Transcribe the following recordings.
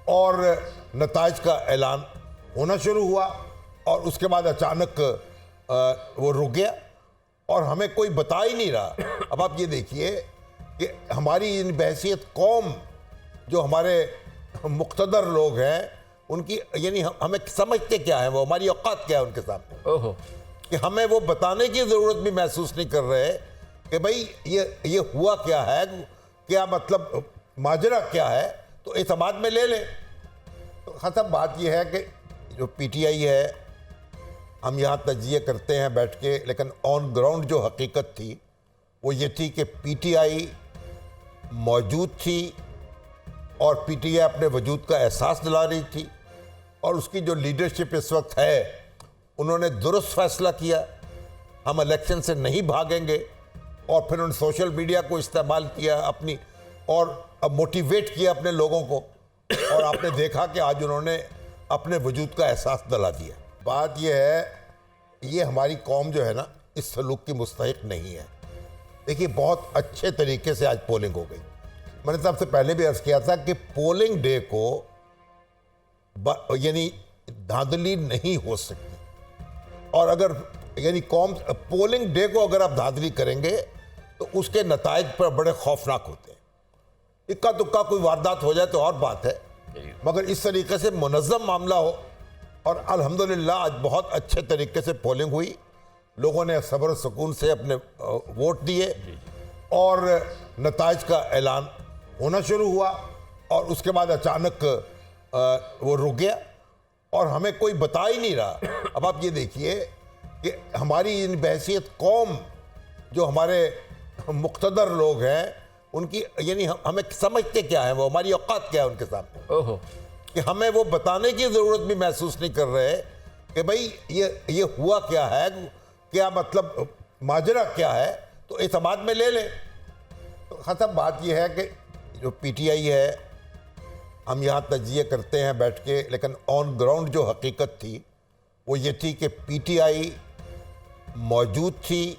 और नताइज का ऐलान होना शुरू हुआ और उसके बाद अचानक वो रुक गया और हमें कोई बता ही नहीं रहा। अब आप ये देखिए कि हमारी इन बहसीत कौम जो हमारे मुक़्तदर लोग हैं उनकी यानी हमें समझते क्या है, वो हमारी औकात क्या है उनके सामने, ओहो, कि हमें वो बताने की ज़रूरत भी महसूस नहीं कर रहे कि भाई ये हुआ क्या है, क्या मतलब माजरा क्या है, तो एतमाद में ले लें। तो ख़त्म बात ये है कि जो पीटीआई है, हम यहाँ तजिए करते हैं बैठ के, लेकिन ऑन ग्राउंड जो हकीकत थी वो ये थी कि पीटीआई मौजूद थी और पीटीआई अपने वजूद का एहसास दिला रही थी और उसकी जो लीडरशिप इस वक्त है उन्होंने दुरुस्त फैसला किया, हम इलेक्शन से नहीं भागेंगे। और फिर उन्होंने सोशल मीडिया को इस्तेमाल किया अपनी और मोटिवेट किया अपने लोगों को, और आपने देखा कि आज उन्होंने अपने वजूद का एहसास दिला दिया। बात यह है, ये हमारी कौम जो है ना इस सलूक की मुस्तहिक नहीं है। देखिए बहुत अच्छे तरीके से आज पोलिंग हो गई। मैंने तो आपसे पहले भी अर्ज़ किया था कि पोलिंग डे को यानी धांधली नहीं हो सकती, और अगर यानी कौम पोलिंग डे को अगर आप धांधली करेंगे तो उसके नताइज पर बड़े खौफनाक होते हैं। इक्का दुक्का कोई वारदात हो जाए तो और बात है, मगर इस तरीके से मुनज़्ज़म मामला हो। और अल्हम्दुलिल्लाह आज बहुत अच्छे तरीके से पोलिंग हुई, लोगों ने सब्र सुकून से अपने वोट दिए और नताइज का ऐलान होना शुरू हुआ और उसके बाद अचानक वो रुक गया और हमें कोई बता ही नहीं रहा। अब आप ये देखिए कि हमारी इन बहसीत कौम जो हमारे मुक़्तदर लोग हैं उनकी यानी हमें समझते क्या है, वो हमारी औकात क्या है उनके सामने, ओहो, कि हमें वो बताने की ज़रूरत भी महसूस नहीं कर रहे कि भाई ये हुआ क्या है, क्या मतलब माजरा क्या है, तो एतमाद में ले लें। तो ख़त्म बात ये है कि जो पीटीआई है, हम यहाँ तजिए करते हैं बैठ के, लेकिन ऑन ग्राउंड जो हकीकत थी वो ये थी कि पीटीआई मौजूद थी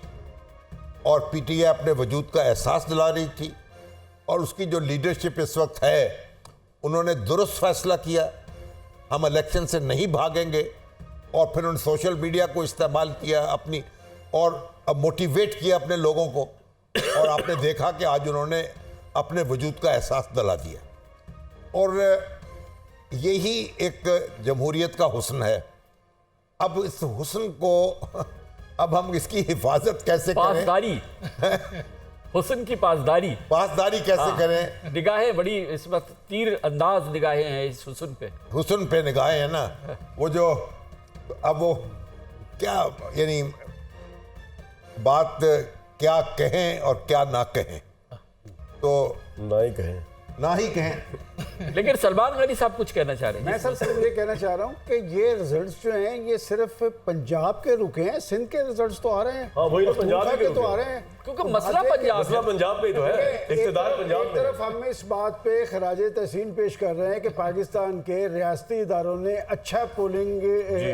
और पीटीआई अपने वजूद का एहसास दिला रही थी और उसकी जो लीडरशिप इस वक्त है उन्होंने दुरुस्त फैसला किया, हम इलेक्शन से नहीं भागेंगे। और फिर उन्होंने सोशल मीडिया को इस्तेमाल किया अपनी और मोटिवेट किया अपने लोगों को, और आपने देखा कि आज उन्होंने अपने वजूद का एहसास दिला दिया। और यही एक जमहूरियत का हुस्न है। अब इस हुस्न को अब हम इसकी हिफाजत कैसे करें, पासदारी हुस्न की पासदारी कैसे करें। निगाहें बड़ी इस वक्त तीर अंदाज निगाहें हैं इस हुस्न पे निगाहें है ना, वो जो अब वो क्या यानी बात क्या कहें और क्या ना कहें, तो ना ही कहें। लेकिन सलमान गनी साहब कुछ कहना चाह रहे हैं। मैं सर सिर्फ ये कहना चाह रहा हूँ कि ये रिजल्ट्स जो हैं ये सिर्फ पंजाब के रुके हैं, सिंध के रिजल्ट्स तो आ रहे हैं। हाँ, वही तो पंजाब के तो आ रहे हैं, क्योंकि मसला पंजाब पे ही तो है, इक़्तिदार पंजाब में। एक तरफ हम इस बात पे खराज तहसीन पेश कर रहे हैं कि पाकिस्तान के रियासती इदारों ने अच्छा पोलिंग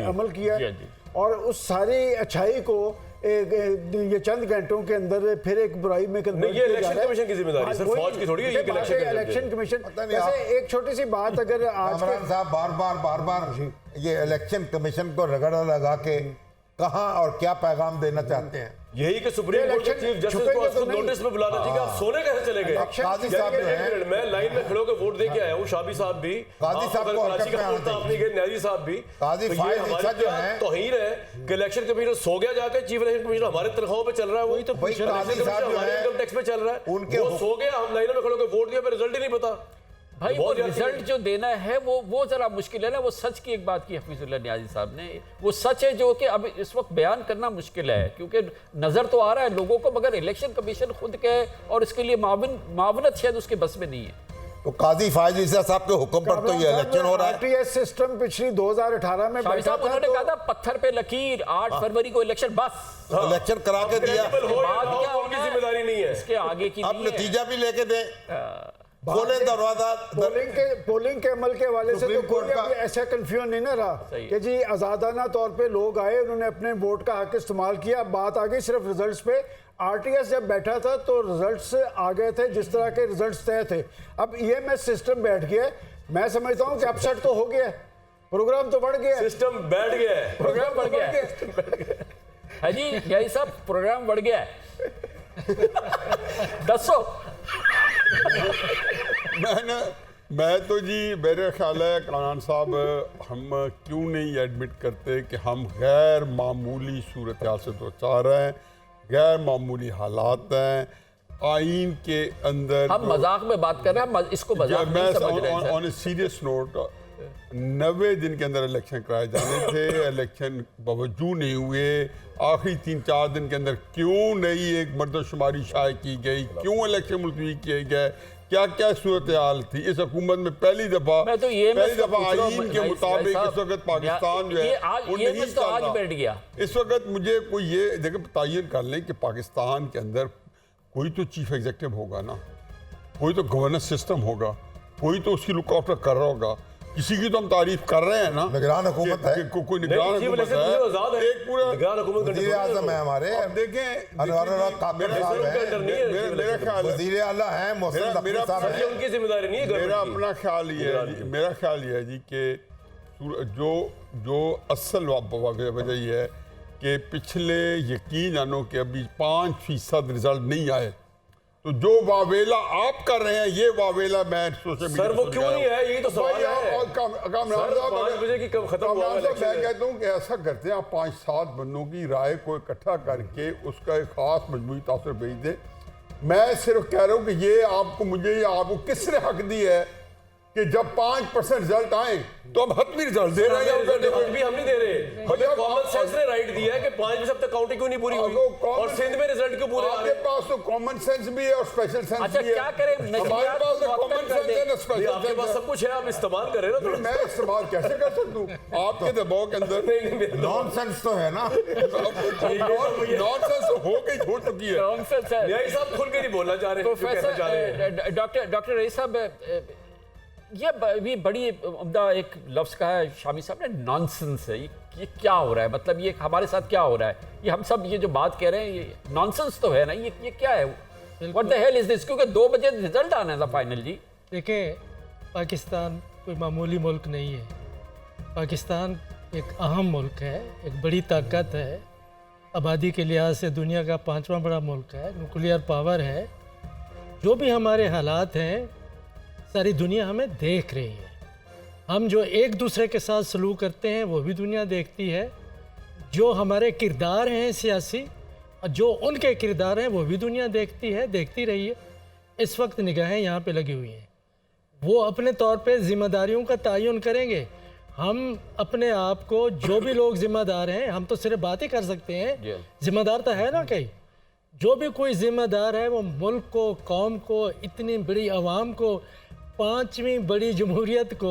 अमल किया और उस सारी अच्छाई को ये चंद घंटों के अंदर फिर एक बुराई में कन्वर्ट ये इलेक्शन कमीशन की जिम्मेदारी सर, फौज की थोड़ी है ये इलेक्शन कमीशन। वैसे एक छोटी सी बात, अगर आज साहब बार बार ये इलेक्शन कमीशन को रगड़ा लगा के कहां और क्या पैगाम देना चाहते हैं, यही कि सुप्रीम कोर्ट के चीफ जस्टिस को उसको नोटिस में बुलाना चाहिए। आप सोने कैसे चले गए? काजी साहब जो हैं, मैं लाइन में खड़े होकर वोट दे के आया हूँ, शाबी साहब भी, काजी साहब को कराची का वोट था आपने गए, न्याजी साहब भी, काजी फाइज इशा जो है, तौहीन है कि इलेक्शन कमीशन सो गया जाकर, चीफ इलेक्शन कमीशन हमारे तनख्वाहों पे चल रहा है, वही तो काजी साहब जो है इनकम टैक्स पे चल रहा है, उनके वो सो गया, हम लाइनों में खड़े होकर वोट दिया, पर रिजल्ट ही नहीं पता। भाई वो रिजल्ट जो देना है वो जरा मुश्किल है ना। वो सच की एक बात की हफीजुल्लाह नियाज़ी साहब ने, वो सच है जो कि अब इस वक्त बयान करना मुश्किल है, क्योंकि नजर तो आ रहा है लोगों को, मगर इलेक्शन कमीशन खुद कहे और इसके लिए मावनत शायद उसके बस में नहीं है। तो काजी फाइज इशा साहब के हुक्म पर तो ये इलेक्शन हो रहा है। आरटीएस सिस्टम पिछली 2018 में बैठा था, उन्होंने कहा था पत्थर पे लकीर, 8 फरवरी को इलेक्शन, बस इलेक्शन करा के दिया, उनकी जिम्मेदारी नहीं है, इसके आगे की अब नतीजा भी लेके दे, खोले दरवाजा। पोलिंग के अमल के हवाले से तो कोई ऐसा कंफ्यूजन नहीं ना रहा कि जी आजादाना तौर पे लोग आए, उन्होंने अपने वोट का हक इस्तेमाल किया, बात आ गई सिर्फ रिजल्ट्स पे। आरटीएस जब बैठा था तो रिजल्ट्स आ गए थे जिस तरह के रिजल्ट्स तय थे। अब ईएमएस सिस्टम बैठ गया, मैं समझता हूँ कि अपसेट तो हो गया है, प्रोग्राम तो बढ़ गया है। सिस्टम बैठ गया है। प्रोग्राम बढ़ गया है। हाँ जी यही सब प्रोग्राम बढ़ गया है। दसो मैं तो जी मेरे ख्याल है कानान साहब, हम क्यों नहीं एडमिट करते कि हम गैर मामूली सूरत हाल से दो चार हैं, गैर मामूली हालात हैं आइन के अंदर। हम मजाक में बात कर रहे हैं, इसको मजाक नहीं समझ रहे हैं। ऑन ए सीरियस नोट 90 दिन के अंदर इलेक्शन कराए जाने थे, इलेक्शन बावजूद नहीं हुए। आखिरी 3-4 दिन के अंदर क्यों नहीं एक मर्दशुमारी शाये की गई, क्यों इलेक्शन मुलतवी किए गए, क्या क्या सूरत हाल थी इस हुकूमत में। पहली दफा आइन के मुताबिक इस वक्त पाकिस्तान जो है वो नहीं चल आज रहा। बैठ गया। इस वक्त मुझे कोई ये देखो तयन कर लें कि पाकिस्तान के अंदर कोई तो चीफ एग्जीक्यूटिव होगा ना, कोई तो गवर्नेंस सिस्टम होगा, कोई तो उसकी लुक आफ्टर कर रहा होगा। किसी की तो हम तारीफ कर रहे हैं ना, निगरान हुकूमत है, कोई निगरान हुकूमत है, एक पूरा निगरान हुकूमत वजीर आजम है हमारे। अब देखें अनवर कादिर साहब हैं, मेरा ख्याल है वजीर आला हैं, मोहसिन नकवी साहब ये हैं। उनकी जिम्मेदारी नहीं है मेरा गवर्नमेंट की। अपना ख्याल ये है जी, मेरा ख्याल ये है जी कि जो असल वजह ये है कि पिछले यकीन जानो कि अभी 5% रिजल्ट नहीं आए, तो जो वावेला आप कर रहे हैं ये वावेला मैं सोशल मीडिया सर वो क्यों नहीं है, यही तो सवाल है। और कामरान साहब 5 बजे की कब खत्म हुआ कामरान साहब, इलेक्शन मैं है। कहता हूँ कि ऐसा करते हैं आप 5-7 बंदों की राय को इकट्ठा करके उसका एक खास मजमूई तासर भेज दें। मैं सिर्फ कह रहा हूँ कि ये आपको मुझे या आपको किसने हक दी है कि जब 5% रिजल्ट आए तो हम हतमी रिजल्ट दे रहे हैं। भी हम नहीं दे रहे, हमें कॉमन सेंस ने राइट दिया है कि 5 अब तक काउंटिंग क्यों नहीं पूरी हुई और सिंध में रिजल्ट क्यों पूरे आ आपके रहे। पास तो कॉमन सेंस भी है और स्पेशल सेंस अच्छा, भी है। क्या करें? हमारे पास तो कॉमन सेंस है ना नहीं, स्पेशल आपके पास सेंस सब कुछ है, आप इस्तेमाल करें ना है। थोड़ा। मैं इस्तेमाल कैसे कर सकता हूँ आपके दबाव के अंदर? नॉनसेंस तो है ना। नॉनसेंस हो गई, हो चुकी है। नॉनसेंस है। न्यायी साहब खुल के नहीं बोलना चाह रहे, जो कहना चाह रहे हैं। प्रोफेसर डॉक्टर रईस साहब, ये भी बड़ी उम्दा एक लफ्ज़ कहा है शामी साहब ने, नॉनसेंस है। ये क्या हो रहा है? मतलब ये हमारे साथ क्या हो रहा है? ये हम सब ये जो बात कह रहे हैं ये नॉनसेंस तो है ना, ये क्या है? What the hell is this? क्योंकि 2 बजे रिजल्ट आना था फाइनल जी। देखें, पाकिस्तान कोई मामूली मुल्क नहीं है। पाकिस्तान एक अहम मुल्क है, एक बड़ी ताकत है, आबादी के लिहाज से दुनिया का 5वां बड़ा मुल्क है, न्यूक्लियर पावर है। जो भी हमारे हालात हैं सारी दुनिया हमें देख रही है। हम जो एक दूसरे के साथ सलूक करते हैं वो भी दुनिया देखती है। जो हमारे किरदार हैं सियासी, और जो उनके किरदार हैं वो भी दुनिया देखती है, देखती रही है। इस वक्त निगाहें यहाँ पे लगी हुई हैं। वो अपने तौर पे जिम्मेदारियों का तयन करेंगे। हम अपने आप को, जो भी लोग जिम्मेदार हैं, हम तो सिर्फ बात ही कर सकते हैं, जिम्मेदार तो है ना कहीं। जो भी कोई जिम्मेदार है वो मुल्क को, कौम को, इतनी बड़ी आवाम को, 5वीं बड़ी जमहूरियत को